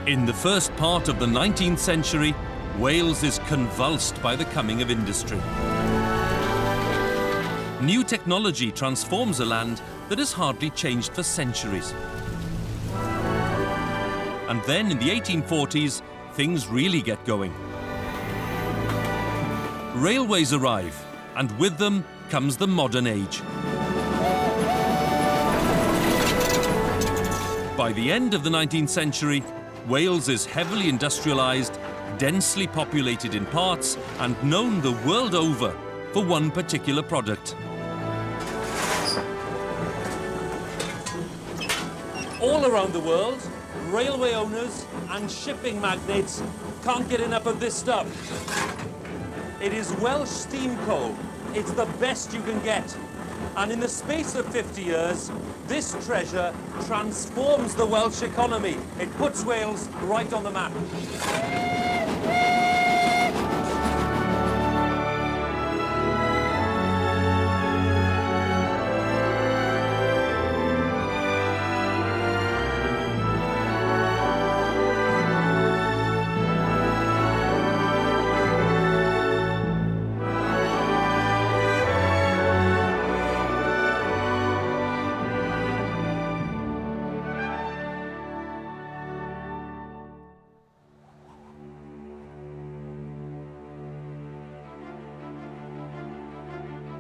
In the first part of the 19th century, Wales is convulsed by the coming of industry. New technology transforms a land that has hardly changed for centuries. And then in the 1840s, things really get going. Railways arrive, and with them comes the modern age. By the end of the 19th century, Wales is heavily industrialised, densely populated in parts, and known the world over for one particular product. All around the world, railway owners and shipping magnates can't get enough of this stuff. It is Welsh steam coal. It's the best you can get. And in the space of 50 years, this treasure transforms the Welsh economy. It puts Wales right on the map.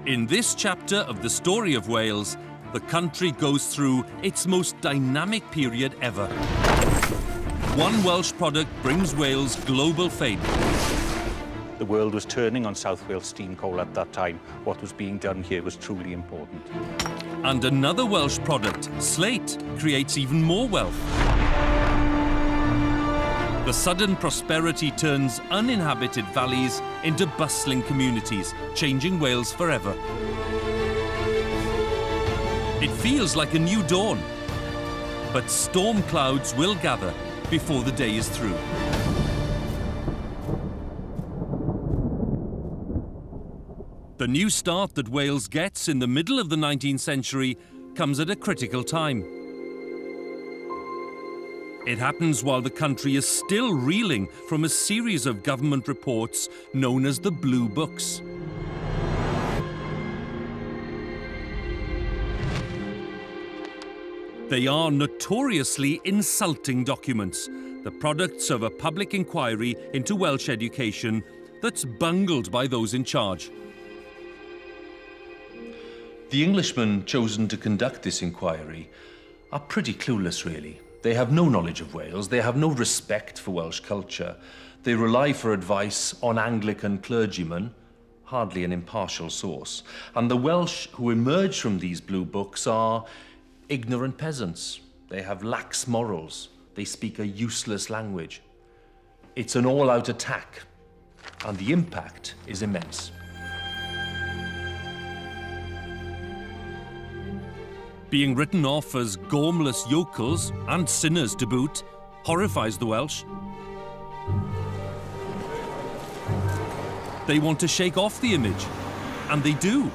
In this chapter of the story of Wales, the country goes through its most dynamic period ever. One Welsh product brings Wales global fame. The world was turning on South Wales steam coal at that time. What was being done here was truly important. And another Welsh product, slate, creates even more wealth. The sudden prosperity turns uninhabited valleys into bustling communities, changing Wales forever. It feels like a new dawn, but storm clouds will gather before the day is through. The new start that Wales gets in the middle of the 19th century comes at a critical time. It happens while the country is still reeling from a series of government reports known as the Blue Books. They are notoriously insulting documents, the products of a public inquiry into Welsh education that's bungled by those in charge. The Englishmen chosen to conduct this inquiry are pretty clueless, really. They have no knowledge of Wales, they have no respect for Welsh culture. They rely for advice on Anglican clergymen, hardly an impartial source. And the Welsh who emerge from these blue books are ignorant peasants. They have lax morals. They speak a useless language. It's an all-out attack, and the impact is immense. Being written off as gormless yokels and sinners to boot horrifies the Welsh. They want to shake off the image, and they do.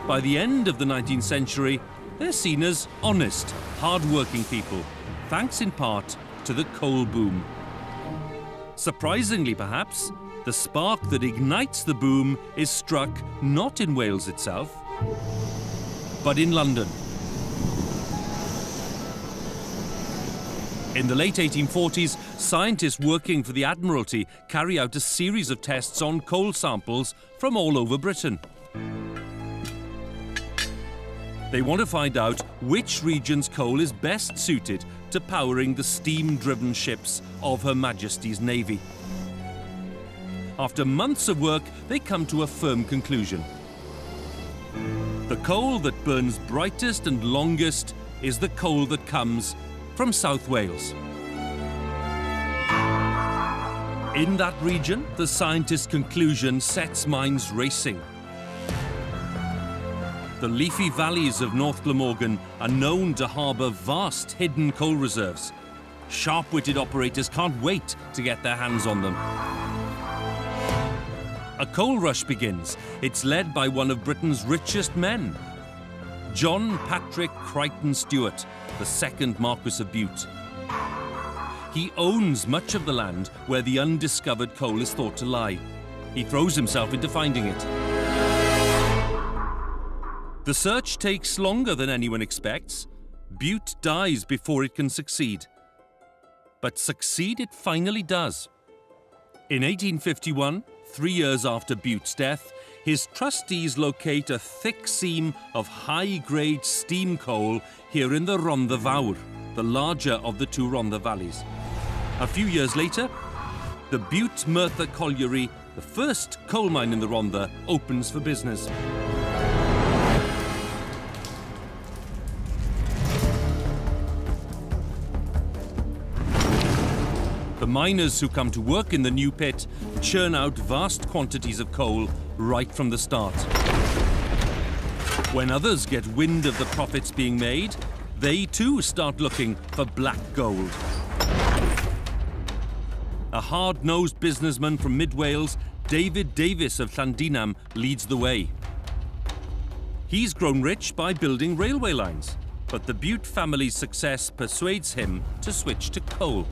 By the end of the 19th century, they're seen as honest, hard-working people, thanks in part to the coal boom. Surprisingly, perhaps, the spark that ignites the boom is struck not in Wales itself, but in London. In the late 1840s, scientists working for the Admiralty carry out a series of tests on coal samples from all over Britain. They want to find out which region's coal is best suited to powering the steam-driven ships of Her Majesty's Navy. After months of work, they come to a firm conclusion. The coal that burns brightest and longest is the coal that comes from South Wales. In that region, the scientists' conclusion sets minds racing. The leafy valleys of North Glamorgan are known to harbour vast hidden coal reserves. Sharp-witted operators can't wait to get their hands on them. A coal rush begins. It's led by one of Britain's richest men, John Patrick Crichton Stewart, the second Marquess of Bute. He owns much of the land where the undiscovered coal is thought to lie. He throws himself into finding it. The search takes longer than anyone expects. Butte dies before it can succeed. But succeed it finally does. In 1851, 3 years after Butte's death, his trustees locate a thick seam of high-grade steam coal here in the Rhondda Fawr, the larger of the two Rhondda valleys. A few years later, the Butte Merthyr Colliery, the first coal mine in the Rhondda, opens for business. The miners who come to work in the new pit churn out vast quantities of coal right from the start. When others get wind of the profits being made, they too start looking for black gold. A hard-nosed businessman from mid-Wales, David Davies of Llandinam, leads the way. He's grown rich by building railway lines, but the Butte family's success persuades him to switch to coal.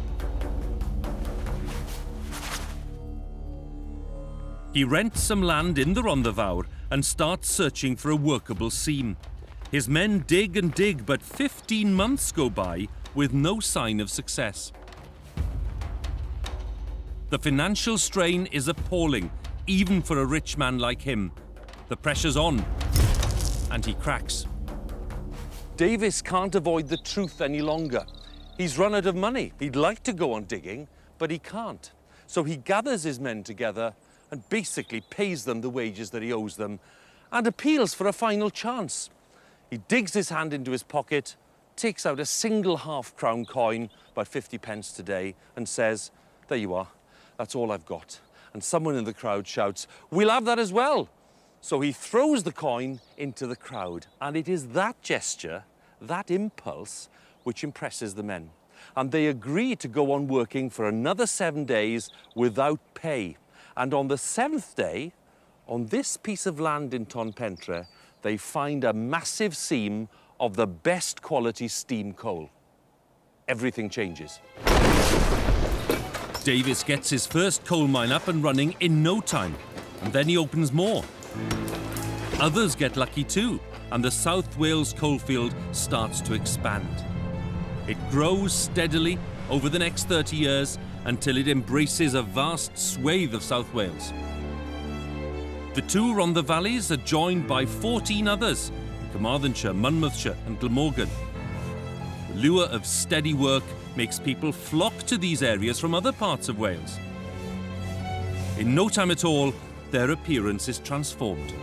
He rents some land in the Rhondda Fawr and starts searching for a workable seam. His men dig and dig, but 15 months go by with no sign of success. The financial strain is appalling, even for a rich man like him. The pressure's on, and he cracks. Davis can't avoid the truth any longer. He's run out of money. He'd like to go on digging, but he can't. So he gathers his men together and basically pays them the wages that he owes them and appeals for a final chance. He digs his hand into his pocket, takes out a single half-crown coin, about 50 pence today, and says, "There you are, that's all I've got." And someone in the crowd shouts, "We'll have that as well." So he throws the coin into the crowd, and it is that gesture, that impulse, which impresses the men. And they agree to go on working for another 7 days without pay. And on the 7th day, on this piece of land in Tonpentre, they find a massive seam of the best quality steam coal. Everything changes. Davis gets his first coal mine up and running in no time, and then he opens more. Others get lucky too, and the South Wales coalfield starts to expand. It grows steadily over the next 30 years until it embraces a vast swathe of South Wales. The two Rhondda valleys are joined by 14 others, Carmarthenshire, Monmouthshire and Glamorgan. The lure of steady work makes people flock to these areas from other parts of Wales. In no time at all, their appearance is transformed.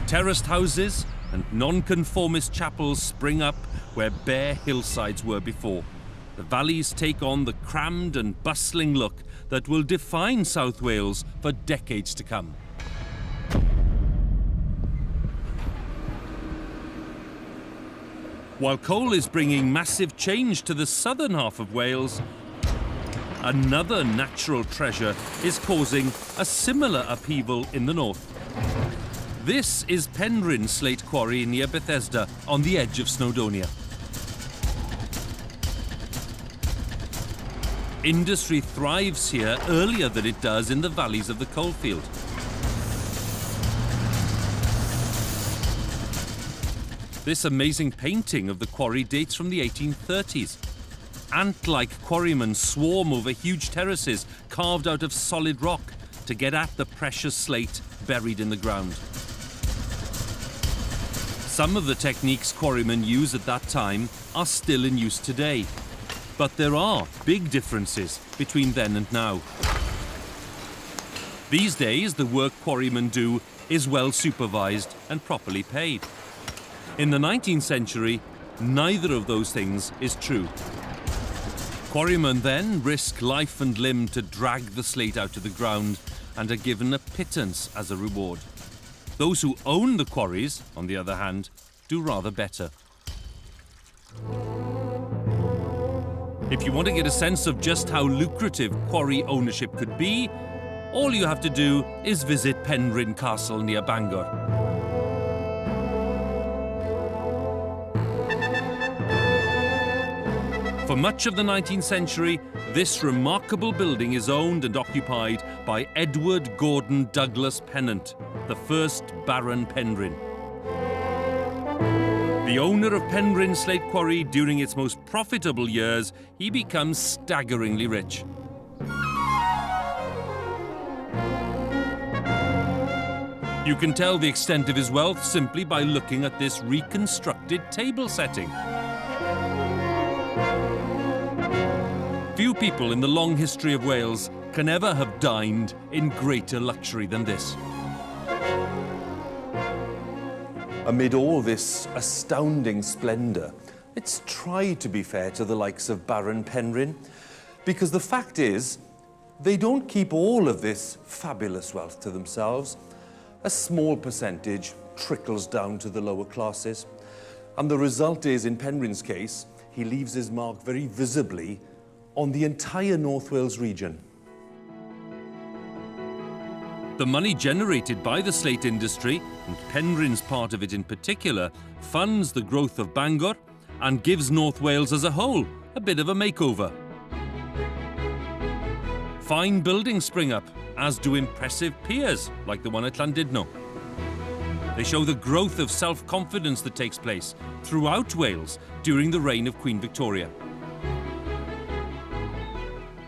Terraced houses and non-conformist chapels spring up where bare hillsides were before. The valleys take on the crammed and bustling look that will define South Wales for decades to come. While coal is bringing massive change to the southern half of Wales, another natural treasure is causing a similar upheaval in the north. This is Penrhyn Slate Quarry near Bethesda on the edge of Snowdonia. Industry thrives here earlier than it does in the valleys of the coalfield. This amazing painting of the quarry dates from the 1830s. Ant-like quarrymen swarm over huge terraces carved out of solid rock to get at the precious slate buried in the ground. Some of the techniques quarrymen used at that time are still in use today. But there are big differences between then and now. These days, the work quarrymen do is well supervised and properly paid. In the 19th century, neither of those things is true. Quarrymen then risk life and limb to drag the slate out of the ground and are given a pittance as a reward. Those who own the quarries, on the other hand, do rather better. If you want to get a sense of just how lucrative quarry ownership could be, all you have to do is visit Penrhyn Castle near Bangor. For much of the 19th century, this remarkable building is owned and occupied by Edward Gordon Douglas Pennant, the first Baron Penrhyn. The owner of Penrhyn Slate Quarry during its most profitable years, he becomes staggeringly rich. You can tell the extent of his wealth simply by looking at this reconstructed table setting. Few people in the long history of Wales can ever have dined in greater luxury than this. Amid all this astounding splendour, let's try to be fair to the likes of Baron Penrhyn, because the fact is, they don't keep all of this fabulous wealth to themselves. A small percentage trickles down to the lower classes, and the result is, in Penrhyn's case, he leaves his mark very visibly on the entire North Wales region. The money generated by the slate industry, and Penrhyn's part of it in particular, funds the growth of Bangor and gives North Wales as a whole a bit of a makeover. Fine buildings spring up, as do impressive piers like the one at Llandudno. They show the growth of self-confidence that takes place throughout Wales during the reign of Queen Victoria.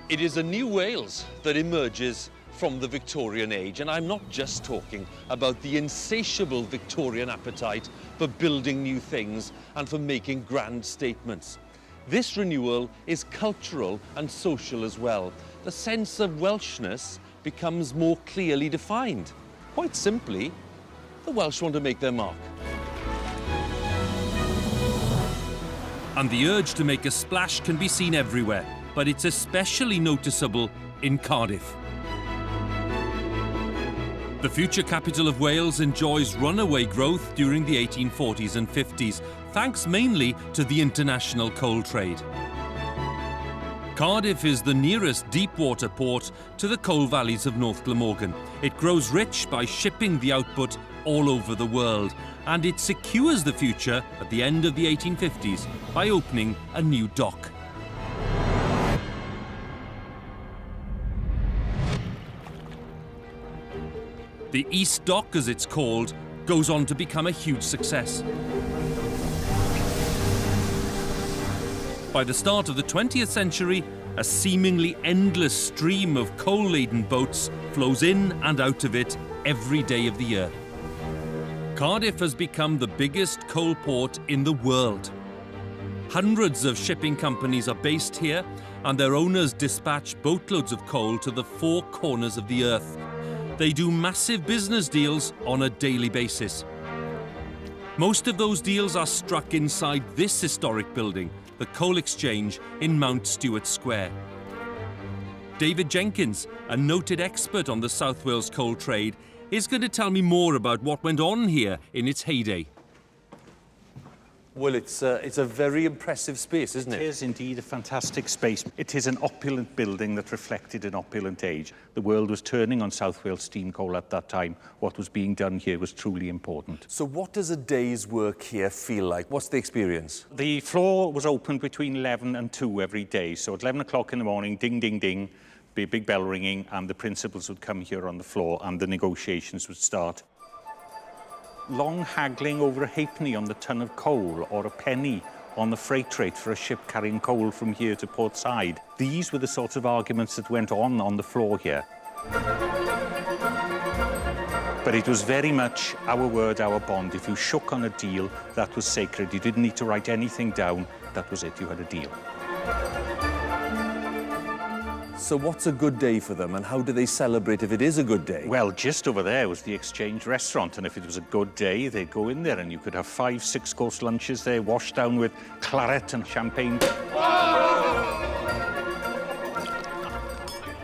It is a new Wales that emerges from the Victorian age, and I'm not just talking about the insatiable Victorian appetite for building new things and for making grand statements. This renewal is cultural and social as well. The sense of Welshness becomes more clearly defined. Quite simply, the Welsh want to make their mark. And the urge to make a splash can be seen everywhere, but it's especially noticeable in Cardiff. The future capital of Wales enjoys runaway growth during the 1840s and 50s, thanks mainly to the international coal trade. Cardiff is the nearest deep-water port to the coal valleys of North Glamorgan. It grows rich by shipping the output all over the world, and it secures the future at the end of the 1850s by opening a new dock. The East Dock, as it's called, goes on to become a huge success. By the start of the 20th century, a seemingly endless stream of coal-laden boats flows in and out of it every day of the year. Cardiff has become the biggest coal port in the world. Hundreds of shipping companies are based here, and their owners dispatch boatloads of coal to the four corners of the earth. They do massive business deals on a daily basis. Most of those deals are struck inside this historic building, the Coal Exchange in Mount Stewart Square. David Jenkins, a noted expert on the South Wales coal trade, is going to tell me more about what went on here in its heyday. Well, it's a very impressive space, isn't it? It is indeed a fantastic space. It is an opulent building that reflected an opulent age. The world was turning on South Wales steam coal at that time. What was being done here was truly important. So what does a day's work here feel like? What's the experience? The floor was open between 11 and 2 every day. So at 11 o'clock in the morning, ding, ding, ding, be a big bell ringing, and the principals would come here on the floor and the negotiations would start. Long haggling over a halfpenny on the ton of coal or a penny on the freight rate for a ship carrying coal from here to Port Said. These were the sorts of arguments that went on the floor here. But it was very much our word, our bond. If you shook on a deal, that was sacred. You didn't need to write anything down. That was it. You had a deal. So what's a good day for them, and how do they celebrate if it is a good day? Well, just over there was the Exchange restaurant, and if it was a good day, they'd go in there and you could have 5 6-course lunches there, washed down with claret and champagne.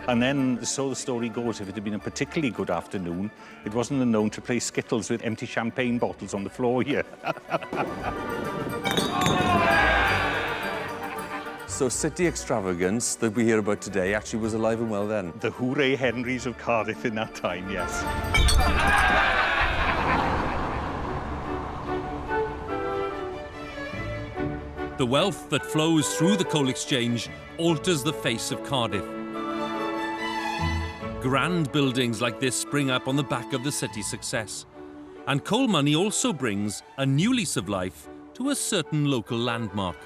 And then, so the story goes, if it had been a particularly good afternoon, it wasn't unknown to play skittles with empty champagne bottles on the floor here. So city extravagance that we hear about today actually was alive and well then. The hooray Henrys of Cardiff in that time, yes. The wealth that flows through the coal exchange alters the face of Cardiff. Grand buildings like this spring up on the back of the city's success. And coal money also brings a new lease of life to a certain local landmark.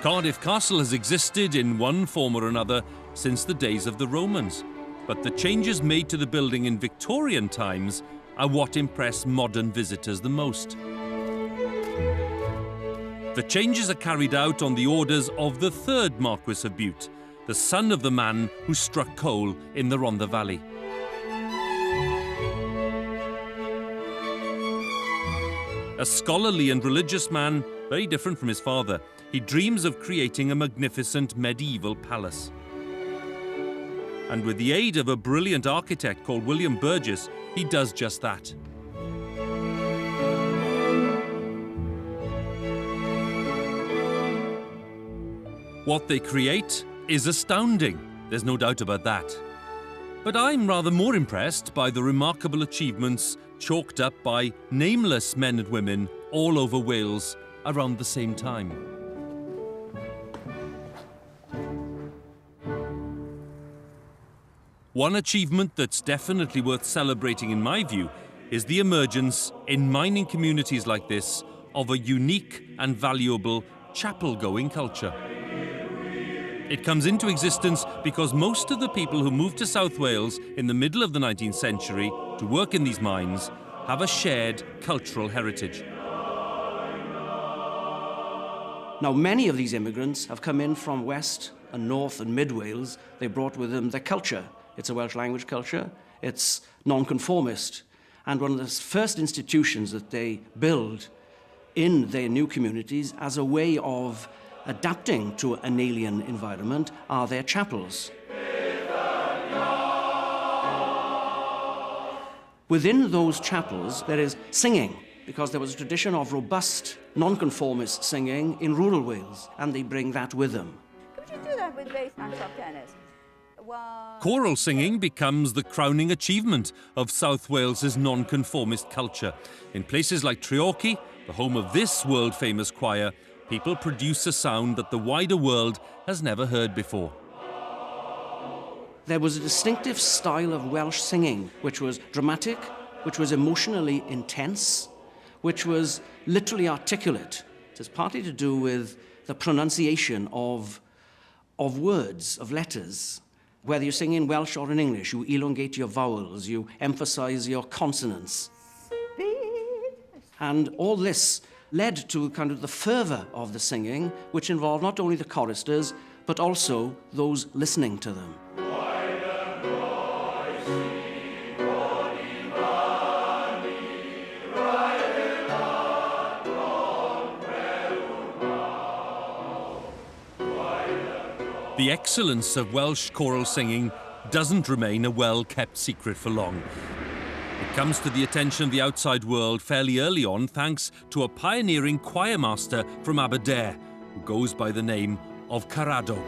Cardiff Castle has existed in one form or another since the days of the Romans, but the changes made to the building in Victorian times are what impress modern visitors the most. The changes are carried out on the orders of the third Marquis of Bute, the son of the man who struck coal in the Rhondda Valley. A scholarly and religious man, very different from his father, he dreams of creating a magnificent medieval palace. And with the aid of a brilliant architect called William Burgess, he does just that. What they create is astounding, there's no doubt about that. But I'm rather more impressed by the remarkable achievements chalked up by nameless men and women all over Wales around the same time. One achievement that's definitely worth celebrating in my view is the emergence in mining communities like this of a unique and valuable chapel-going culture. It comes into existence because most of the people who moved to South Wales in the middle of the 19th century to work in these mines have a shared cultural heritage. Now, many of these immigrants have come in from West and North and Mid Wales. They brought with them their culture. It's a Welsh language culture. It's non-conformist. And one of the first institutions that they build in their new communities as a way of adapting to an alien environment are their chapels. Within those chapels, there is singing, because there was a tradition of robust, non-conformist singing in rural Wales, and they bring that with them. Could you do that with bass and top tennis? Choral singing becomes the crowning achievement of South Wales's non-conformist culture. In places like Treorchy, the home of this world-famous choir, people produce a sound that the wider world has never heard before. There was a distinctive style of Welsh singing, which was dramatic, which was emotionally intense, which was literally articulate. It has partly to do with the pronunciation of words, of letters. Whether you sing in Welsh or in English, you elongate your vowels, you emphasize your consonants. And all this led to kind of the fervor of the singing, which involved not only the choristers, but also those listening to them. The excellence of Welsh choral singing doesn't remain a well-kept secret for long. It comes to the attention of the outside world fairly early on thanks to a pioneering choir master from Aberdare who goes by the name of Caradog.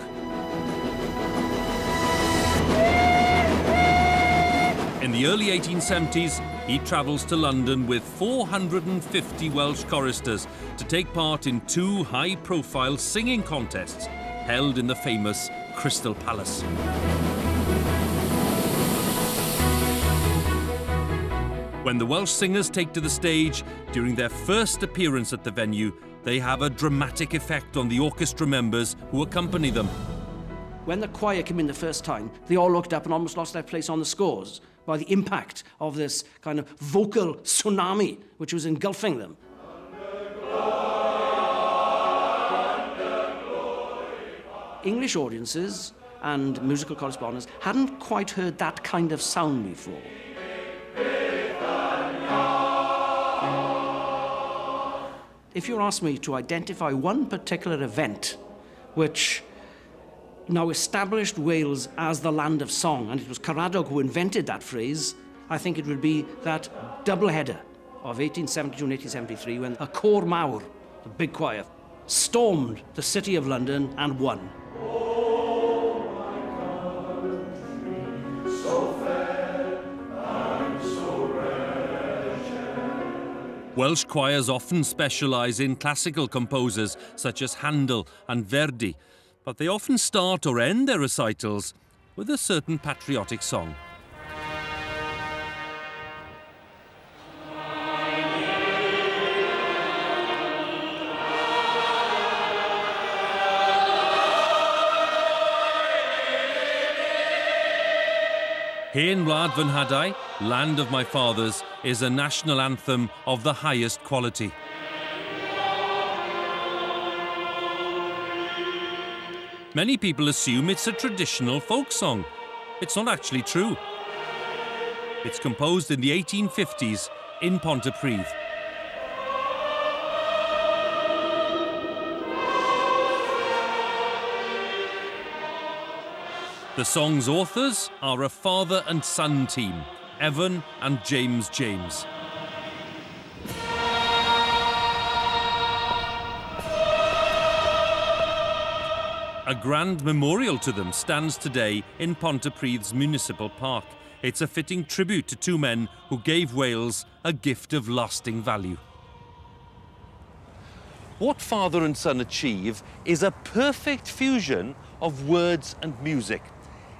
In the early 1870s, he travels to London with 450 Welsh choristers to take part in 2 high-profile singing contests held in the famous Crystal Palace. When the Welsh singers take to the stage during their first appearance at the venue, they have a dramatic effect on the orchestra members who accompany them. When the choir came in the first time, they all looked up and almost lost their place on the scores by the impact of this kind of vocal tsunami which was engulfing them. English audiences and musical correspondents hadn't quite heard that kind of sound before. If you ask me to identify one particular event which now established Wales as the land of song, and it was Caradog who invented that phrase, I think it would be that doubleheader of 1872 and 1873 when a Cor Mawr, the big choir, stormed the city of London and won. Welsh choirs often specialise in classical composers such as Handel and Verdi, but they often start or end their recitals with a certain patriotic song. Hen Wlad fy Nhadau, Land of My Fathers, is a national anthem of the highest quality. Many people assume it's a traditional folk song. It's not actually true. It's composed in the 1850s in Pontypridd. The song's authors are a father and son team, Evan and James James. A grand memorial to them stands today in Pontypridd's municipal park. It's a fitting tribute to two men who gave Wales a gift of lasting value. What father and son achieve is a perfect fusion of words and music.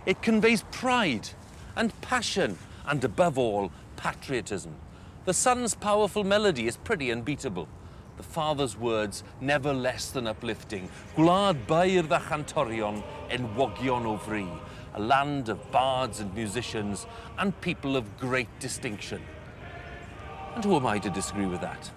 It conveys pride and passion and, above all, patriotism. The son's powerful melody is pretty unbeatable. The father's words never less than uplifting. Gwlad Beirdd a Chantorion enwogion o fri, a land of bards and musicians and people of great distinction. And who am I to disagree with that?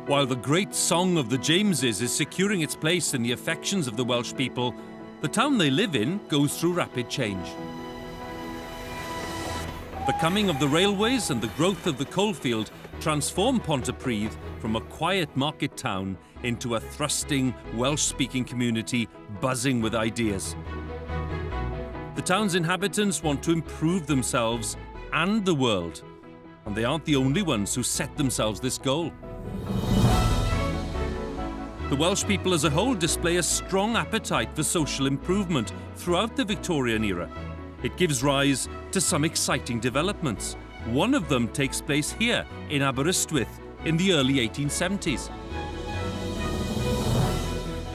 While the great song of the Jameses is securing its place in the affections of the Welsh people, the town they live in goes through rapid change. The coming of the railways and the growth of the coalfield transformed Pontypridd from a quiet market town into a thrusting Welsh-speaking community buzzing with ideas. The town's inhabitants want to improve themselves and the world, and they aren't the only ones who set themselves this goal. The Welsh people as a whole display a strong appetite for social improvement throughout the Victorian era. It gives rise to some exciting developments. One of them takes place here in Aberystwyth in the early 1870s.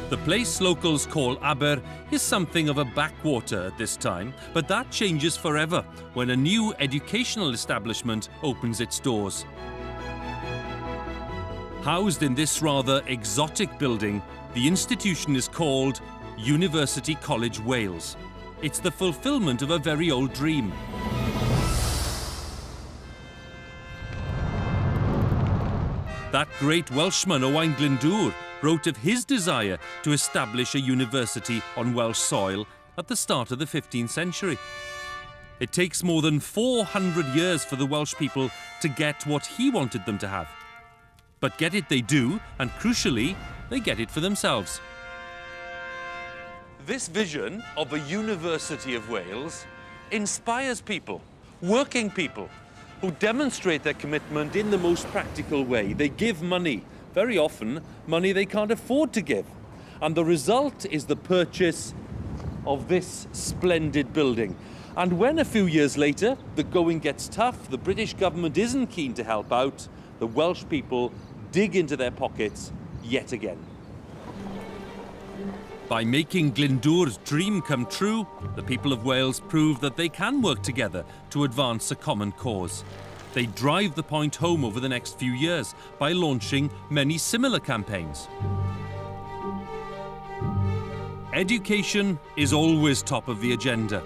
The place locals call Aber is something of a backwater at this time, but that changes forever when a new educational establishment opens its doors. Housed in this rather exotic building, the institution is called University College Wales. It's the fulfilment of a very old dream. That great Welshman Owain Glyndŵr wrote of his desire to establish a university on Welsh soil at the start of the 15th century. It takes more than 400 years for the Welsh people to get what he wanted them to have. But get it they do, and crucially, they get it for themselves. This vision of a University of Wales inspires people, working people, who demonstrate their commitment in the most practical way. They give money, very often money they can't afford to give. And the result is the purchase of this splendid building. And when a few years later the going gets tough, the British government isn't keen to help out, the Welsh people dig into their pockets yet again. By making Glyndŵr's dream come true, the people of Wales prove that they can work together to advance a common cause. They drive the point home over the next few years by launching many similar campaigns. Education is always top of the agenda.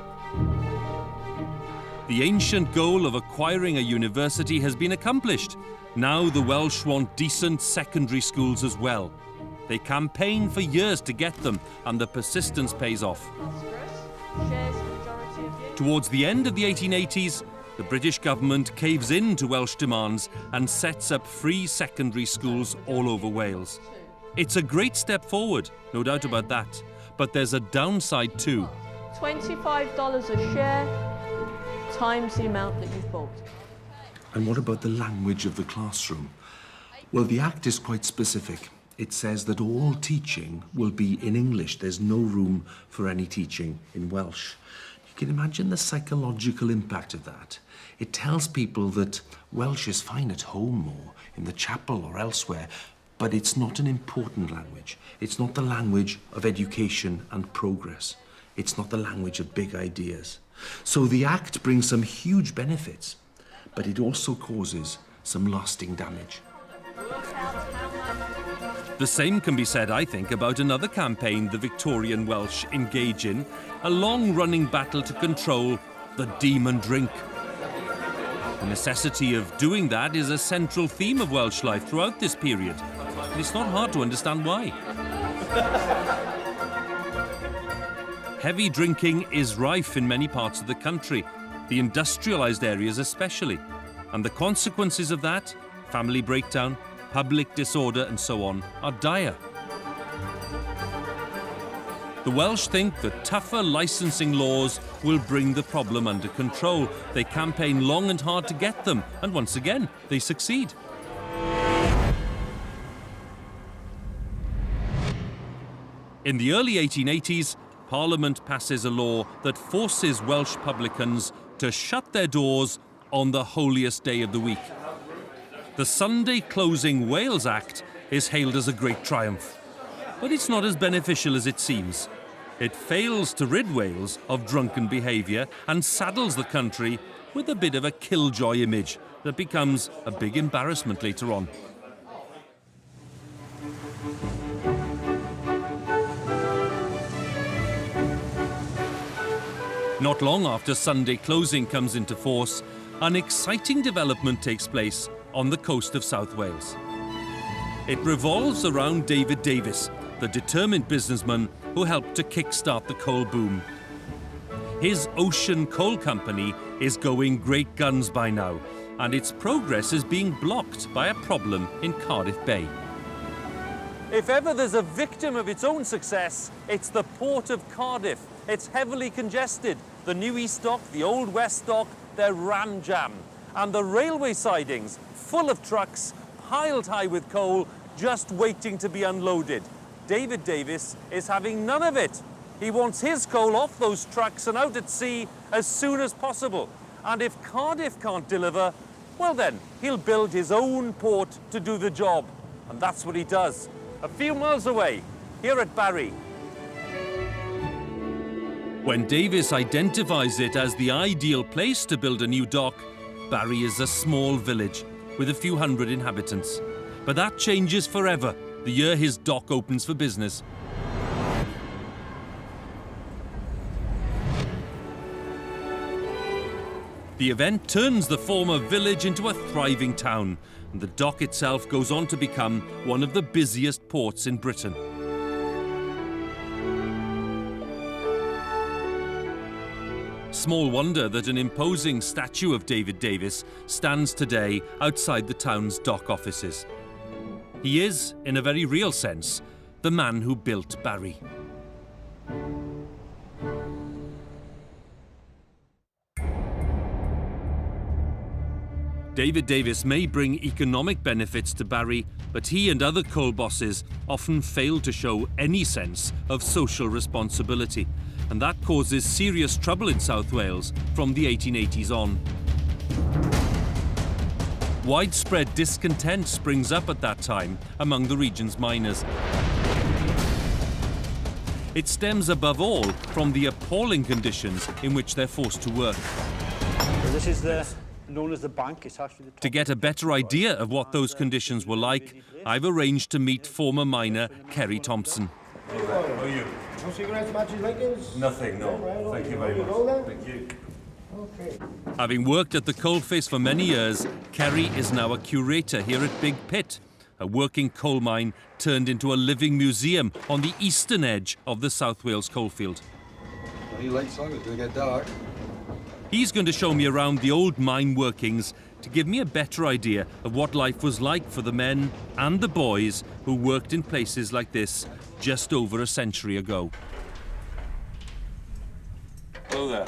The ancient goal of acquiring a university has been accomplished. Now the Welsh want decent secondary schools as well. They campaign for years to get them, and the persistence pays off. Towards the end of the 1880s, the British government caves in to Welsh demands and sets up free secondary schools all over Wales. It's a great step forward, no doubt about that, but there's a downside too. $25 a share times the amount that you've bought. And what about the language of the classroom? Well, the Act is quite specific. it says that all teaching will be in English. There's no room for any teaching in Welsh. You can imagine the psychological impact of that. It tells people that Welsh is fine at home or in the chapel or elsewhere, but it's not an important language. It's not the language of education and progress. It's not the language of big ideas. So the Act brings some huge benefits, but it also causes some lasting damage. The same can be said, I think, about another campaign the Victorian Welsh engage in, a long-running battle to control the demon drink. The necessity of doing that is a central theme of Welsh life throughout this period, and it's not hard to understand why. Heavy drinking is rife in many parts of the country, the industrialised areas especially, and the consequences of that, family breakdown, public disorder and so on, are dire. The Welsh think that tougher licensing laws will bring the problem under control. They campaign long and hard to get them, and once again, they succeed. In the early 1880s, Parliament passes a law that forces Welsh publicans to shut their doors on the holiest day of the week. The Sunday Closing Wales Act is hailed as a great triumph, but it's not as beneficial as it seems. It fails to rid Wales of drunken behaviour and saddles the country with a bit of a killjoy image that becomes a big embarrassment later on. Not long after Sunday closing comes into force, an exciting development takes place on the coast of South Wales. It revolves around David Davis, the determined businessman who helped to kickstart the coal boom. His Ocean Coal Company is going great guns by now, and its progress is being blocked by a problem in Cardiff Bay. If ever there's a victim of its own success, it's the port of Cardiff. It's heavily congested. The New East Dock, the Old West Dock, they're ram-jammed. And the railway sidings, full of trucks, piled high with coal, just waiting to be unloaded. David Davis is having none of it. He wants his coal off those trucks and out at sea as soon as possible. And if Cardiff can't deliver, well then, he'll build his own port to do the job. And that's what he does. A few miles away, here at Barry. When Davis identifies it as the ideal place to build a new dock, Barry is a small village with a few hundred inhabitants. But that changes forever the year his dock opens for business. The event turns the former village into a thriving town, and the dock itself goes on to become one of the busiest ports in Britain. Small wonder that an imposing statue of David Davis stands today outside the town's dock offices. He is, in a very real sense, the man who built Barry. David Davis may bring economic benefits to Barry, but he and other coal bosses often fail to show any sense of social responsibility, and that causes serious trouble in South Wales from the 1880s on. Widespread discontent springs up at that time among the region's miners. It stems above all from the appalling conditions in which they're forced to work. So this is known as the bank. It's actually the To get a better idea of what those conditions were like, I've arranged to meet former miner Kerry Thompson. How are you? No cigarettes, matches, Lincolns? Nothing, no. Right, Thank you very much. Thank you. Okay. Having worked at the coalface for many years, Kerry is now a curator here at Big Pit, a working coal mine turned into a living museum on the eastern edge of the South Wales coalfield. Any lights on, it's going to get dark. He's going to show me around the old mine workings to give me a better idea of what life was like for the men and the boys who worked in places like this just over a century ago. Hello there.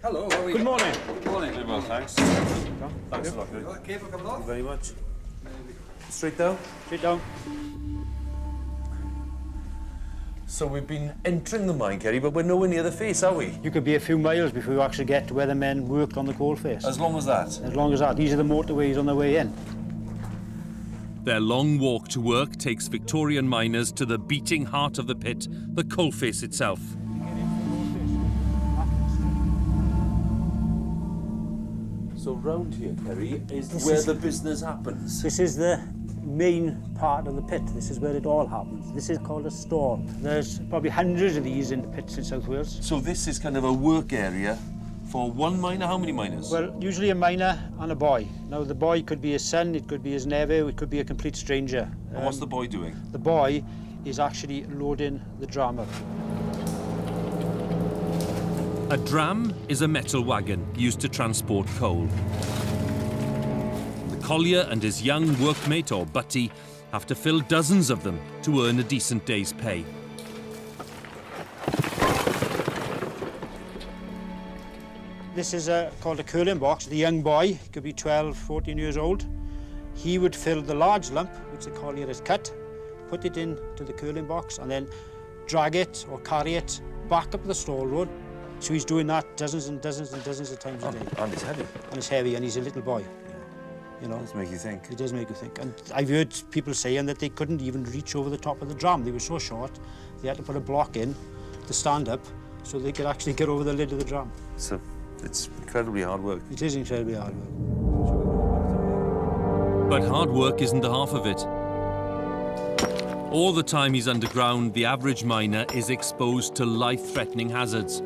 Hello, how are you? Good morning. Good morning. Very well, thanks. Thanks a lot. You all right, Kate, for coming Thank off? you very much. Straight down. Sit down. So we've been entering the mine, Kerry, but we're nowhere near the face, are we? You could be a few miles before you actually get to where the men worked on the coalface. As long as that? As long as that. These are the motorways on the way in. Their long walk to work takes Victorian miners to the beating heart of the pit, the coalface itself. So round here, Kerry, is where the business happens. This is the main part of the pit. This is where it all happens. This is called a store. There's probably hundreds of these in the pits in South Wales. So this is kind of a work area for one miner? How many miners? Well, usually a miner and a boy. Now, the boy could be his son, it could be his nephew, it could be a complete stranger. And what's the boy doing? The boy is actually loading the dram up. A dram is a metal wagon used to transport coal. The collier and his young workmate or butty have to fill dozens of them to earn a decent day's pay. This is called a curling box. The young boy, could be 12, 14 years old. He would fill the large lump, which the collier has cut, put it into the curling box, and then drag it or carry it back up the stall road. So he's doing that dozens and dozens and dozens of times a day. And it's heavy. And it's heavy, and he's a little boy. You know, It does make you think. it does make you think. And I've heard people saying that they couldn't even reach over the top of the dram. They were so short, they had to put a block in to stand up so they could actually get over the lid of the dram. So it's incredibly hard work. It is incredibly hard work. But hard work isn't the half of it. All the time he's underground, the average miner is exposed to life-threatening hazards.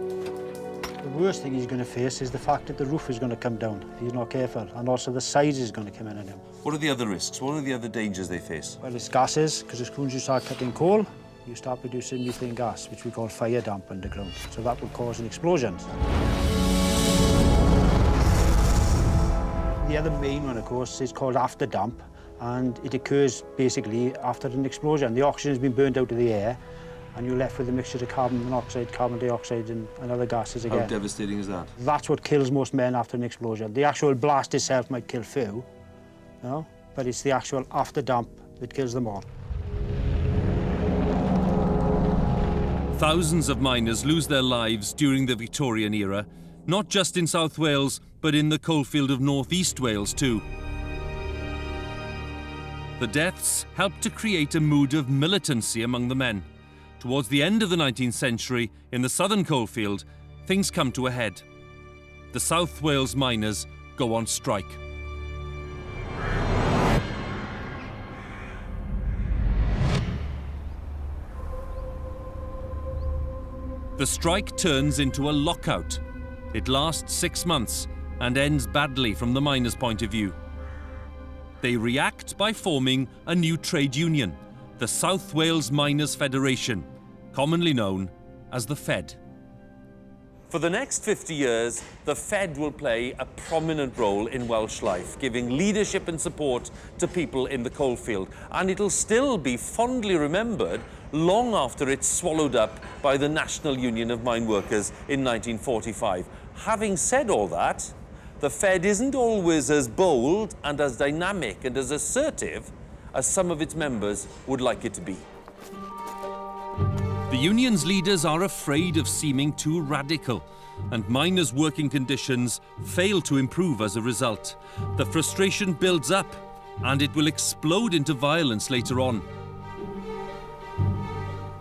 The worst thing he's going to face is the fact that the roof is going to come down if he's not careful, and also the sides is going to come in on him. What are the other risks? What are the other dangers they face? Well, it's gases, because as soon as you start cutting coal, you start producing methane gas, which we call fire damp underground. So that would cause an explosion. The other main one, of course, is called after damp, and it occurs basically after an explosion. The oxygen has been burned out of the air, and you're left with a mixture of carbon monoxide, carbon dioxide, and other gases again. How devastating is that? That's what kills most men after an explosion. The actual blast itself might kill few, you know, but it's the actual after damp that kills them all. Thousands of miners lose their lives during the Victorian era, not just in South Wales, but in the coalfield of North East Wales too. The deaths helped to create a mood of militancy among the men. Towards the end of the 19th century, in the southern coalfield, things come to a head. The South Wales miners go on strike. The strike turns into a lockout. It lasts 6 months and ends badly from the miners' point of view. They react by forming a new trade union, the South Wales Miners' Federation, commonly known as the Fed. For the next 50 years, the Fed will play a prominent role in Welsh life, giving leadership and support to people in the coalfield. And it'll still be fondly remembered long after it's swallowed up by the National Union of Mine Workers in 1945. Having said all that, the Fed isn't always as bold and as dynamic and as assertive as some of its members would like it to be. The union's leaders are afraid of seeming too radical, and miners' working conditions fail to improve as a result. The frustration builds up, and it will explode into violence later on.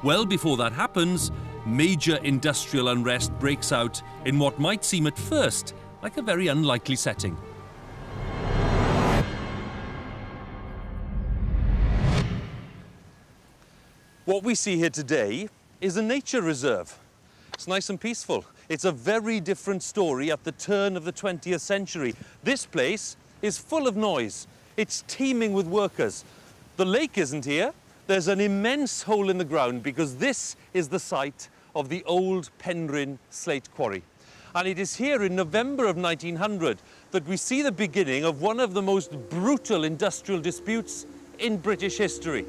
Well before that happens, major industrial unrest breaks out in what might seem at first like a very unlikely setting. What we see here today is a nature reserve. It's nice and peaceful. It's a very different story at the turn of the 20th century. This place is full of noise. It's teeming with workers. The lake isn't here. There's an immense hole in the ground because this is the site of the old Penrhyn slate quarry. And it is here in November of 1900 that we see the beginning of one of the most brutal industrial disputes in British history.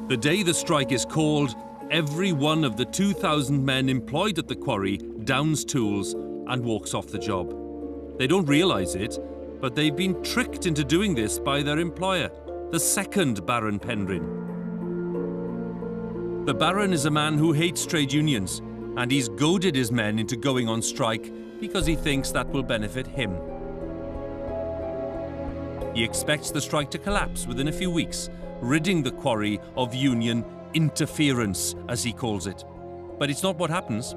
The day the strike is called, every one of the 2,000 men employed at the quarry downs tools and walks off the job. They don't realise it, but they've been tricked into doing this by their employer. the second Baron Penrhyn. The Baron is a man who hates trade unions, and he's goaded his men into going on strike because he thinks that will benefit him. He expects the strike to collapse within a few weeks, ridding the quarry of union interference, as he calls it. But it's not what happens.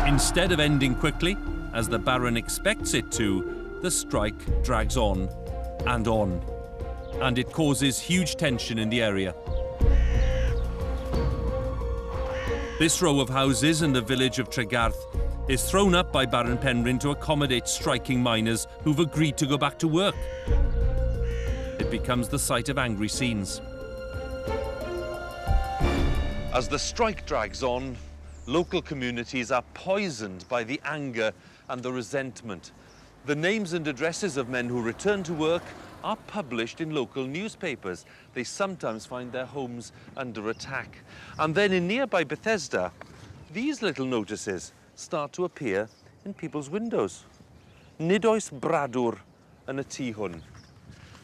Instead of ending quickly, as the Baron expects it to, the strike drags on, and it causes huge tension in the area. This row of houses in the village of Tregarth is thrown up by Baron Penrhyn to accommodate striking miners who've agreed to go back to work. It becomes the site of angry scenes. As the strike drags on, local communities are poisoned by the anger and the resentment. The names and addresses of men who return to work are published in local newspapers. They sometimes find their homes under attack. And then in nearby Bethesda, these little notices start to appear in people's windows. Nid oes bradwr yn y tŷ hwn.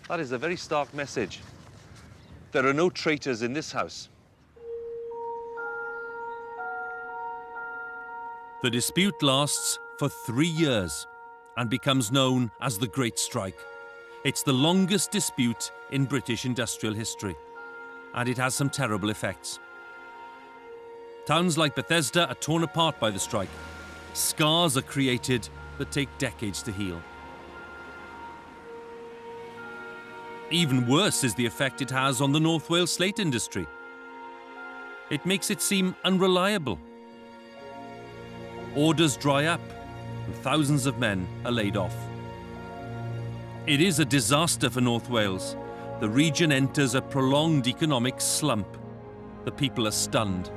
That is a very stark message. There are no traitors in this house. The dispute lasts for 3 years and becomes known as the Great Strike. It's the longest dispute in British industrial history, and it has some terrible effects. Towns like Bethesda are torn apart by the strike. Scars are created that take decades to heal. Even worse is the effect it has on the North Wales slate industry. It makes it seem unreliable. Orders dry up, and thousands of men are laid off. It is a disaster for North Wales. The region enters a prolonged economic slump. The people are stunned.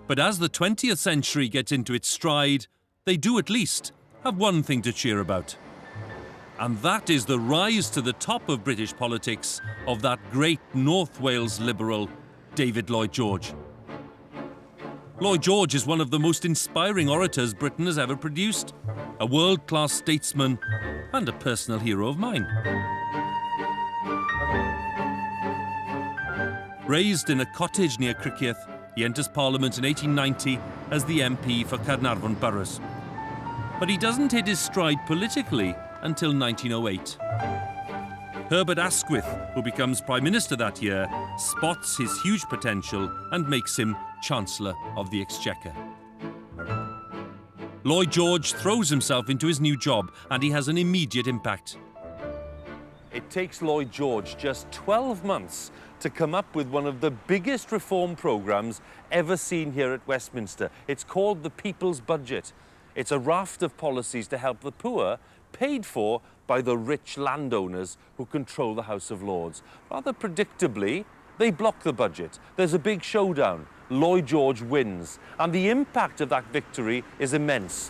But as the 20th century gets into its stride, they do at least have one thing to cheer about. And that is the rise to the top of British politics of that great North Wales liberal, David Lloyd George. Lloyd George is one of the most inspiring orators Britain has ever produced, a world-class statesman and a personal hero of mine. Raised in a cottage near Criccieth, he enters Parliament in 1890 as the MP for Carnarvon Boroughs. But he doesn't hit his stride politically until 1908. Herbert Asquith, who becomes Prime Minister that year, spots his huge potential and makes him Chancellor of the Exchequer. Lloyd George throws himself into his new job, and he has an immediate impact. It takes Lloyd George just 12 months to come up with one of the biggest reform programmes ever seen here at Westminster. It's called the People's Budget. It's a raft of policies to help the poor, paid for by the rich landowners who control the House of Lords. Rather predictably, they block the budget. There's a big showdown. Lloyd George wins, and the impact of that victory is immense.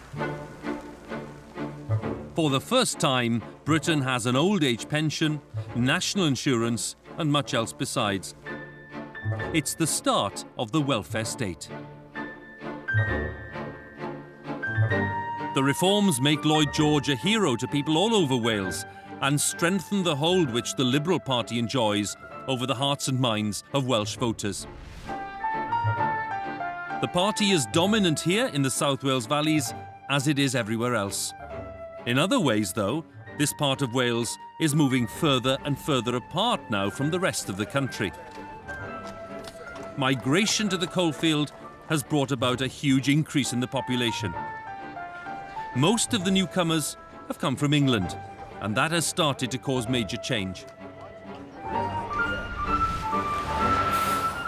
For the first time, Britain has an old age pension, national insurance, and much else besides. It's the start of the welfare state. The reforms make Lloyd George a hero to people all over Wales and strengthen the hold which the Liberal Party enjoys over the hearts and minds of Welsh voters. The party is dominant here in the South Wales valleys as it is everywhere else. In other ways, though, this part of Wales is moving further and further apart now from the rest of the country. Migration to the coalfield has brought about a huge increase in the population. Most of the newcomers have come from England, and that has started to cause major change.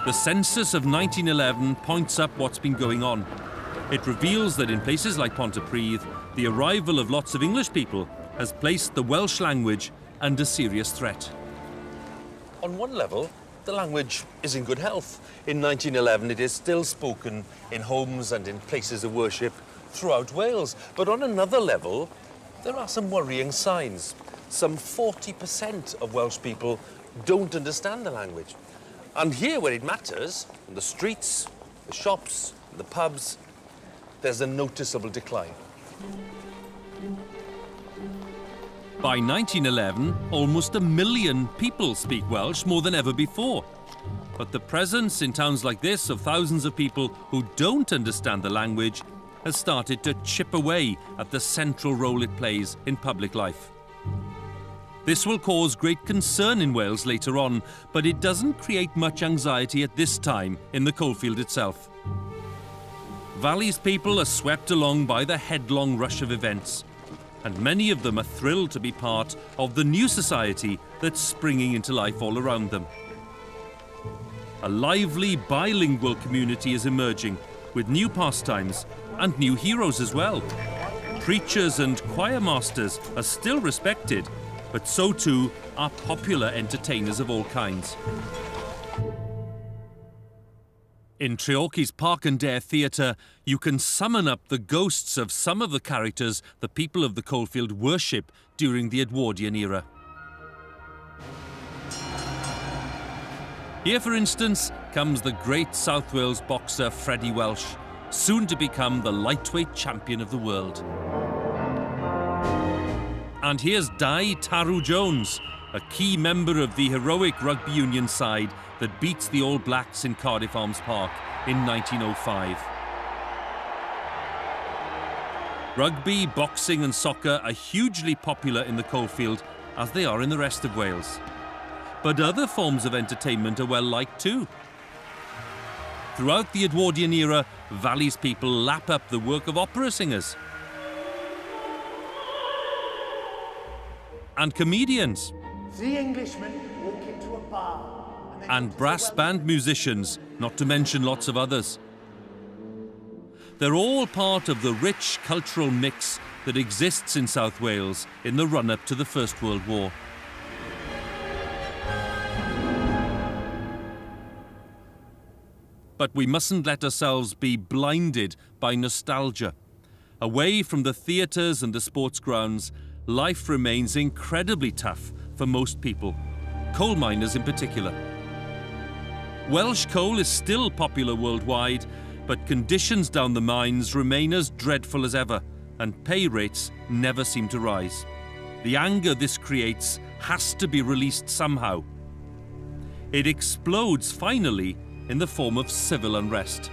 The census of 1911 points up what's been going on. It reveals that in places like Pontypridd, the arrival of lots of English people has placed the Welsh language under serious threat. On one level, the language is in good health. In 1911, it is still spoken in homes and in places of worship throughout Wales. But on another level, there are some worrying signs. Some 40% of Welsh people don't understand the language. And here, where it matters, in the streets, the shops, The pubs, there's a noticeable decline. By 1911, almost 1 million people speak Welsh, more than ever before. But the presence in towns like this of thousands of people who don't understand the language has started to chip away at the central role it plays in public life. This will cause great concern in Wales later on, but it doesn't create much anxiety at this time in the coalfield itself. Valley's people are swept along by the headlong rush of events, and many of them are thrilled to be part of the new society that's springing into life all around them. A lively bilingual community is emerging, with new pastimes and new heroes as well. Preachers and choir masters are still respected, but so too are popular entertainers of all kinds. In Treorchy's Park and Dare Theatre, you can summon up the ghosts of some of the characters the people of the coalfield worship during the Edwardian era. Here, for instance, comes the great South Wales boxer Freddie Welsh, soon to become the lightweight champion of the world. And here's Dai Tarw Jones, a key member of the heroic rugby union side that beats the All Blacks in Cardiff Arms Park in 1905. Rugby, boxing and soccer are hugely popular in the coalfield, as they are in the rest of Wales. But other forms of entertainment are well liked too. Throughout the Edwardian era, Valley's people lap up the work of opera singers and comedians. 3 Englishmen walk into a bar. And brass band musicians, not to mention lots of others. They're all part of the rich cultural mix that exists in South Wales in the run-up to the First World War. But we mustn't let ourselves be blinded by nostalgia. Away from the theatres and the sports grounds, life remains incredibly tough for most people, coal miners in particular. Welsh coal is still popular worldwide, but conditions down the mines remain as dreadful as ever, and pay rates never seem to rise. The anger this creates has to be released somehow. It explodes finally in the form of civil unrest.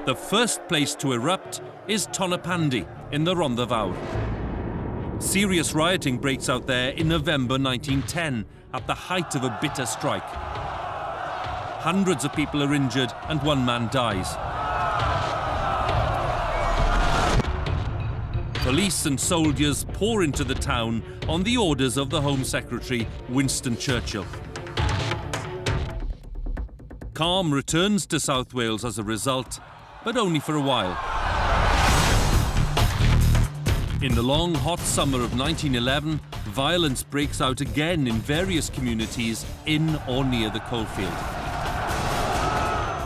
The first place to erupt is Tonapandi in the Rhondda Fawr. Serious rioting breaks out there in November 1910 at the height of a bitter strike. Hundreds of people are injured and 1 man dies. Police and soldiers pour into the town on the orders of the Home Secretary, Winston Churchill. Calm returns to South Wales as a result, but only for a while. In the long, hot summer of 1911, violence breaks out again in various communities in or near the coalfield.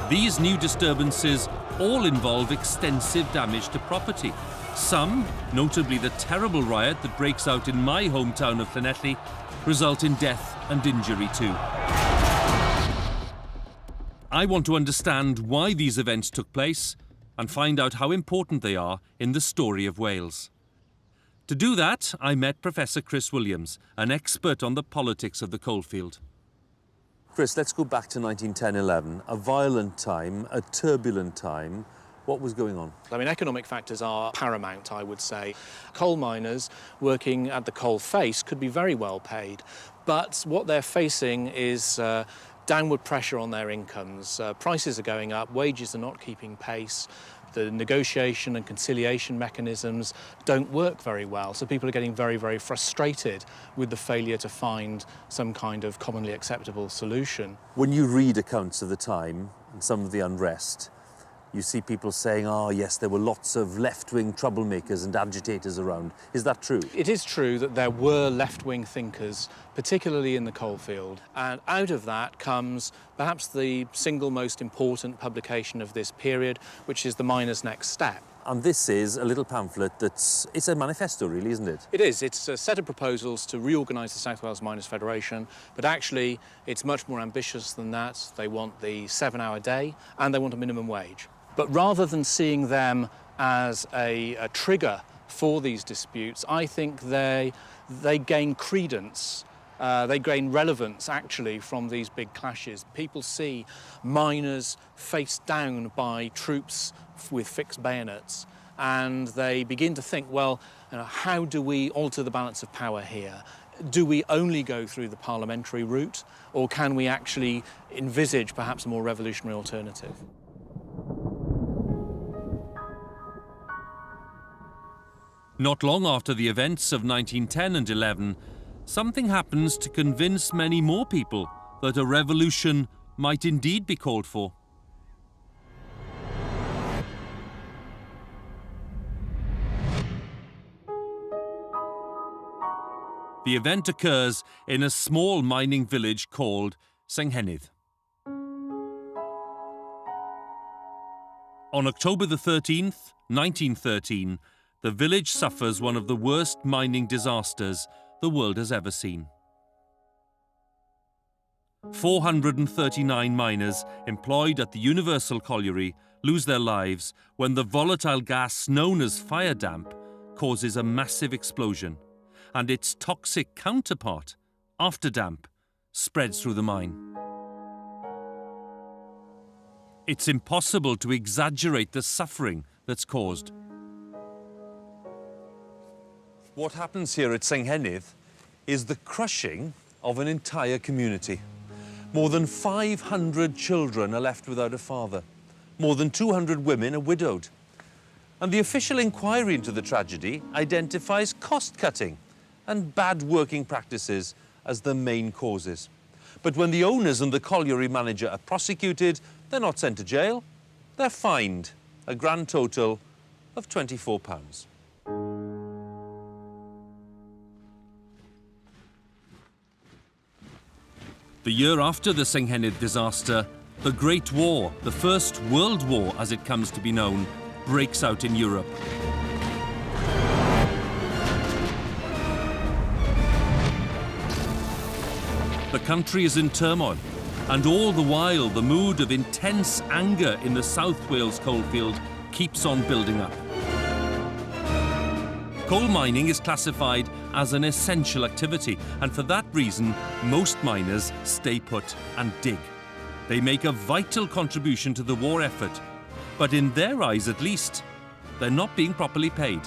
These new disturbances all involve extensive damage to property. Some, notably the terrible riot that breaks out in my hometown of Llanelli, result in death and injury too. I want to understand why these events took place and find out how important they are in the story of Wales. To do that, I met Professor Chris Williams, an expert on the politics of the coalfield. Chris, let's go back to 1910-11, a violent time, a turbulent time. What was going on? I mean, economic factors are paramount, I would say. Coal miners working at the coal face could be very well paid, but what they're facing is downward pressure on their incomes. Prices are going up, wages are not keeping pace. The negotiation and conciliation mechanisms don't work very well, so people are getting very, very frustrated with the failure to find some kind of commonly acceptable solution. When you read accounts of the time and some of the unrest, you see people saying, oh yes, there were lots of left-wing troublemakers and agitators around. Is that true? It is true that there were left-wing thinkers, particularly in the coalfield, and out of that comes perhaps the single most important publication of this period, which is The Miner's Next Step. And this is a little pamphlet it's a manifesto, really, isn't it? It is. It's a set of proposals to reorganise the South Wales Miners' Federation, but actually it's much more ambitious than that. They want the 7-hour day and they want a minimum wage. But rather than seeing them as a trigger for these disputes, I think they gain credence. They gain relevance, actually, from these big clashes. People see miners faced down by troops with fixed bayonets, and they begin to think, well, how do we alter the balance of power here? Do we only go through the parliamentary route, or can we actually envisage perhaps a more revolutionary alternative? Not long after the events of 1910 and 11, something happens to convince many more people that a revolution might indeed be called for. The event occurs in a small mining village called Senghenydd. On October the 13th, 1913, the village suffers one of the worst mining disasters the world has ever seen. 439 miners employed at the Universal Colliery lose their lives when the volatile gas known as fire damp causes a massive explosion, and its toxic counterpart, afterdamp, spreads through the mine. It's impossible to exaggerate the suffering that's caused. What happens here at Senghenydd is the crushing of an entire community. More than 500 children are left without a father. More than 200 women are widowed. And the official inquiry into the tragedy identifies cost-cutting and bad working practices as the main causes. But when the owners and the colliery manager are prosecuted, they're not sent to jail, they're fined, a grand total of £24. The year after the Senghenydd disaster, the Great War, the First World War as it comes to be known, breaks out in Europe. The country is in turmoil, and all the while the mood of intense anger in the South Wales coalfield keeps on building up. Coal mining is classified as an essential activity, and for that reason, most miners stay put and dig. They make a vital contribution to the war effort, but in their eyes at least, they're not being properly paid.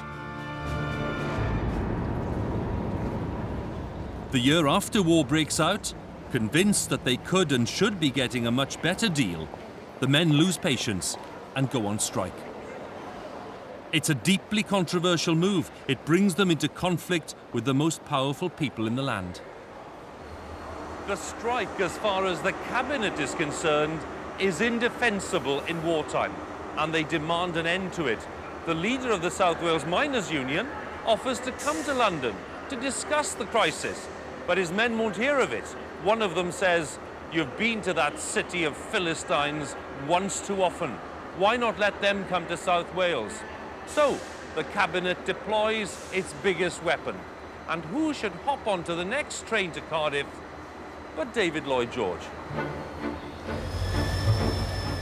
The year after war breaks out, convinced that they could and should be getting a much better deal, the men lose patience and go on strike. It's a deeply controversial move. It brings them into conflict with the most powerful people in the land. The strike, as far as the cabinet is concerned, is indefensible in wartime, and they demand an end to it. The leader of the South Wales Miners' Union offers to come to London to discuss the crisis, but his men won't hear of it. One of them says, "You've been to that city of Philistines once too often. Why not let them come to South Wales?" So, the cabinet deploys its biggest weapon. And who should hop onto the next train to Cardiff but David Lloyd George?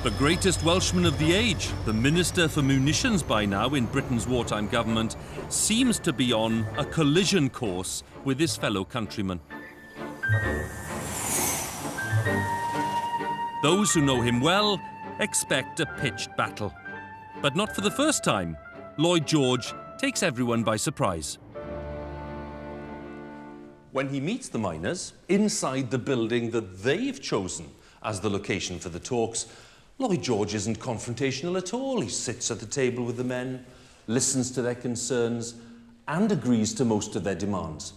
The greatest Welshman of the age, the Minister for Munitions by now in Britain's wartime government, seems to be on a collision course with his fellow countrymen. Those who know him well expect a pitched battle. But not for the first time. Lloyd George takes everyone by surprise. When he meets the miners inside the building that they've chosen as the location for the talks, Lloyd George isn't confrontational at all. He sits at the table with the men, listens to their concerns, and agrees to most of their demands.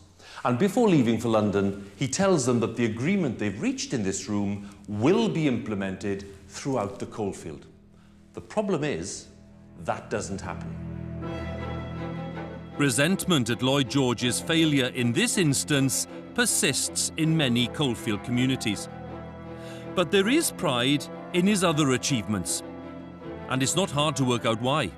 And before leaving for London, he tells them that the agreement they've reached in this room will be implemented throughout the coalfield. The problem is, that doesn't happen. Resentment at Lloyd George's failure in this instance persists in many coalfield communities. But there is pride in his other achievements, and it's not hard to work out why.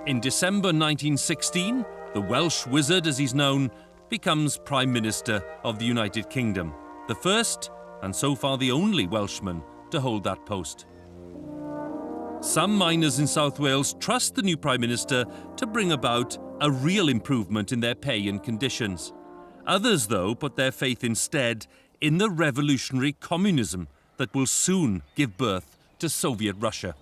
In December 1916, the Welsh wizard, as he's known, becomes Prime Minister of the United Kingdom, the first and so far the only Welshman to hold that post. Some miners in South Wales trust the new Prime Minister to bring about a real improvement in their pay and conditions. Others, though, put their faith instead in the revolutionary communism that will soon give birth to Soviet Russia.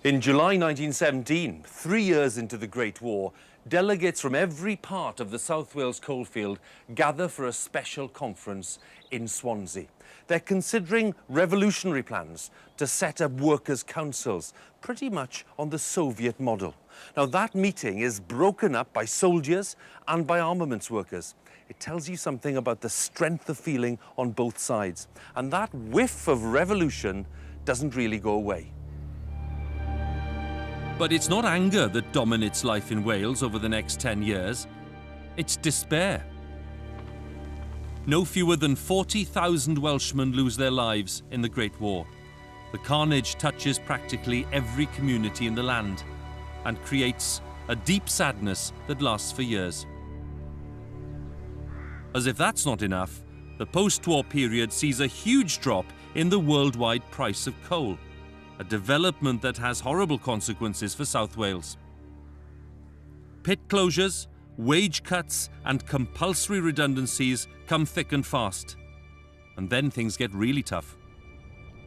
In July 1917, 3 years into the Great War, delegates from every part of the South Wales coalfield gather for a special conference in Swansea. They're considering revolutionary plans to set up workers' councils, pretty much on the Soviet model. Now, that meeting is broken up by soldiers and by armaments workers. It tells you something about the strength of feeling on both sides. And that whiff of revolution doesn't really go away. But it's not anger that dominates life in Wales over the next 10 years. It's despair. No fewer than 40,000 Welshmen lose their lives in the Great War. The carnage touches practically every community in the land and creates a deep sadness that lasts for years. As if that's not enough, the post-war period sees a huge drop in the worldwide price of coal, a development that has horrible consequences for South Wales. Pit closures, wage cuts and compulsory redundancies come thick and fast. And then things get really tough.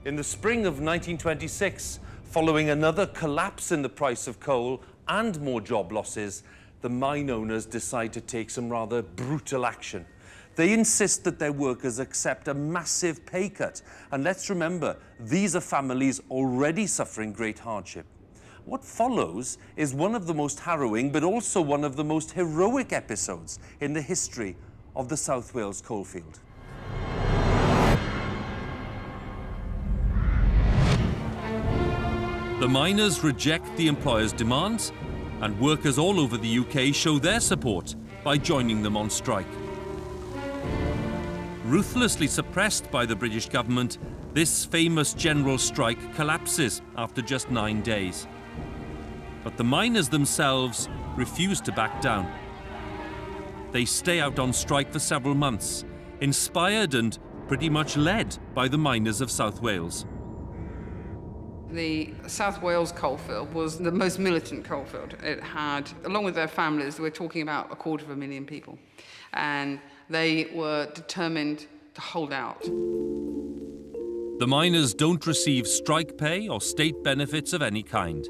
In the spring of 1926, following another collapse in the price of coal and more job losses, the mine owners decide to take some rather brutal action. They insist that their workers accept a massive pay cut. And let's remember, these are families already suffering great hardship. What follows is one of the most harrowing, but also one of the most heroic episodes in the history of the South Wales coalfield. The miners reject the employers' demands, and workers all over the UK show their support by joining them on strike. Ruthlessly suppressed by the British government, this famous general strike collapses after just 9 days. But the miners themselves refuse to back down. They stay out on strike for several months, inspired and pretty much led by the miners of South Wales. The South Wales coalfield was the most militant coalfield. It had, along with their families, we're talking about 250,000 people. And they were determined to hold out. The miners don't receive strike pay or state benefits of any kind.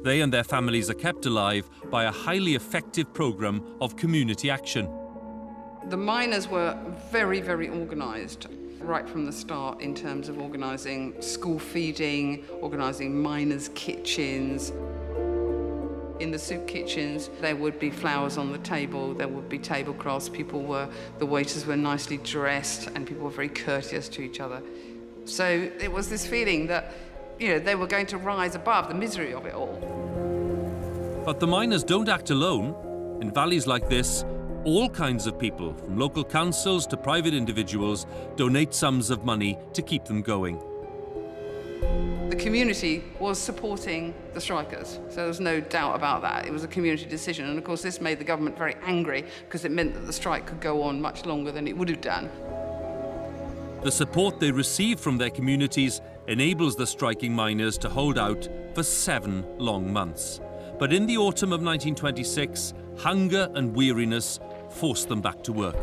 They and their families are kept alive by a highly effective programme of community action. The miners were very, very organised right from the start in terms of organising school feeding, organising miners' kitchens. In the soup kitchens, there would be flowers on the table, there would be tablecloths, the waiters were nicely dressed and people were very courteous to each other. So it was this feeling that, they were going to rise above the misery of it all. But the miners don't act alone. In valleys like this, all kinds of people, from local councils to private individuals, donate sums of money to keep them going. The community was supporting the strikers, so there's no doubt about that. It was a community decision, and of course this made the government very angry because it meant that the strike could go on much longer than it would have done. The support they receive from their communities enables the striking miners to hold out for 7 long months. But in the autumn of 1926, hunger and weariness forced them back to work.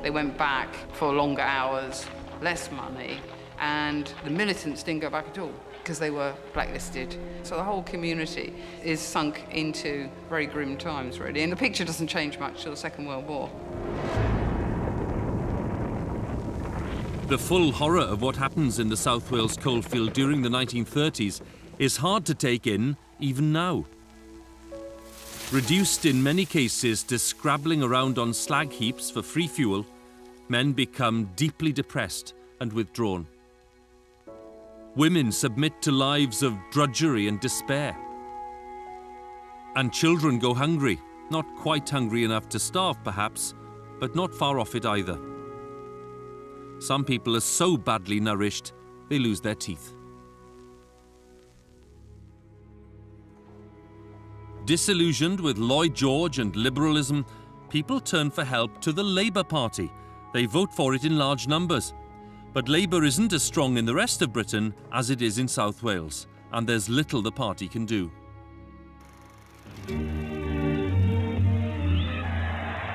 They went back for longer hours, less money, and the militants didn't go back at all because they were blacklisted. So the whole community is sunk into very grim times, really, and the picture doesn't change much till the Second World War. The full horror of what happens in the South Wales coalfield during the 1930s is hard to take in even now. Reduced in many cases to scrabbling around on slag heaps for free fuel, men become deeply depressed and withdrawn. Women submit to lives of drudgery and despair. And children go hungry, not quite hungry enough to starve perhaps, but not far off it either. Some people are so badly nourished, they lose their teeth. Disillusioned with Lloyd George and liberalism, people turn for help to the Labour Party. They vote for it in large numbers. But Labour isn't as strong in the rest of Britain as it is in South Wales, and there's little the party can do.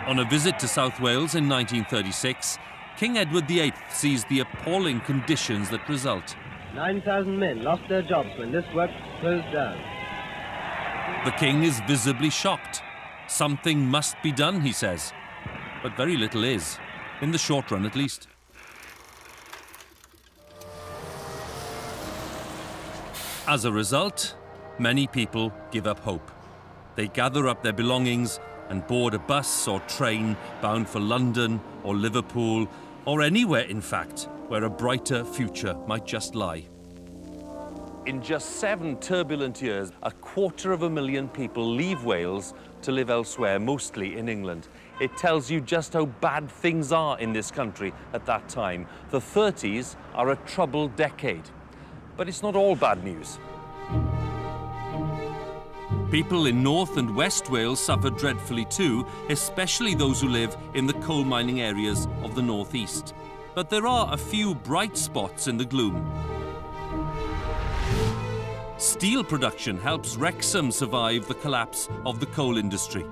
On a visit to South Wales in 1936, King Edward VIII sees the appalling conditions that result. 9,000 men lost their jobs when this work closed down. The king is visibly shocked. Something must be done, he says. But very little is, in the short run at least. As a result, many people give up hope. They gather up their belongings and board a bus or train bound for London or Liverpool, or anywhere, in fact, where a brighter future might just lie. In just 7 turbulent years, 250,000 people leave Wales to live elsewhere, mostly in England. It tells you just how bad things are in this country at that time. The 30s are a troubled decade. But it's not all bad news. People in North and West Wales suffer dreadfully too, especially those who live in the coal mining areas of the northeast. But there are a few bright spots in the gloom. Steel production helps Wrexham survive the collapse of the coal industry,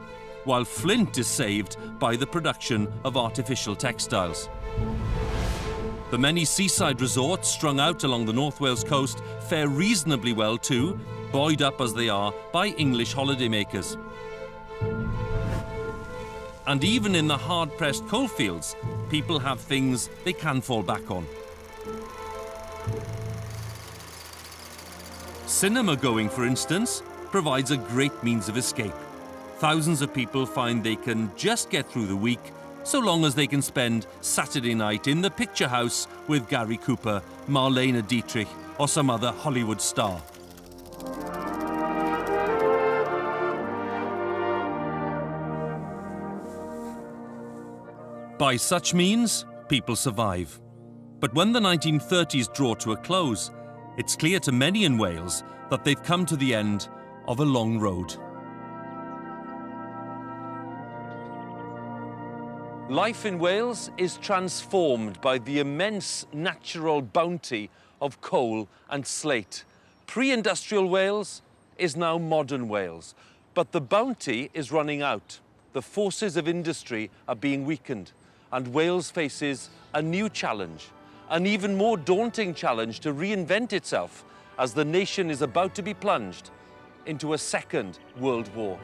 while Flint is saved by the production of artificial textiles. The many seaside resorts strung out along the North Wales coast fare reasonably well too, buoyed up as they are by English holidaymakers. And even in the hard-pressed coalfields, people have things they can fall back on. Cinema going, for instance, provides a great means of escape. Thousands of people find they can just get through the week so long as they can spend Saturday night in the Picture House with Gary Cooper, Marlene Dietrich, or some other Hollywood star. By such means, people survive. But when the 1930s draw to a close, it's clear to many in Wales that they've come to the end of a long road. Life in Wales is transformed by the immense natural bounty of coal and slate. Pre-industrial Wales is now modern Wales, but the bounty is running out. The forces of industry are being weakened, and Wales faces a new challenge, an even more daunting challenge to reinvent itself as the nation is about to be plunged into a second world war.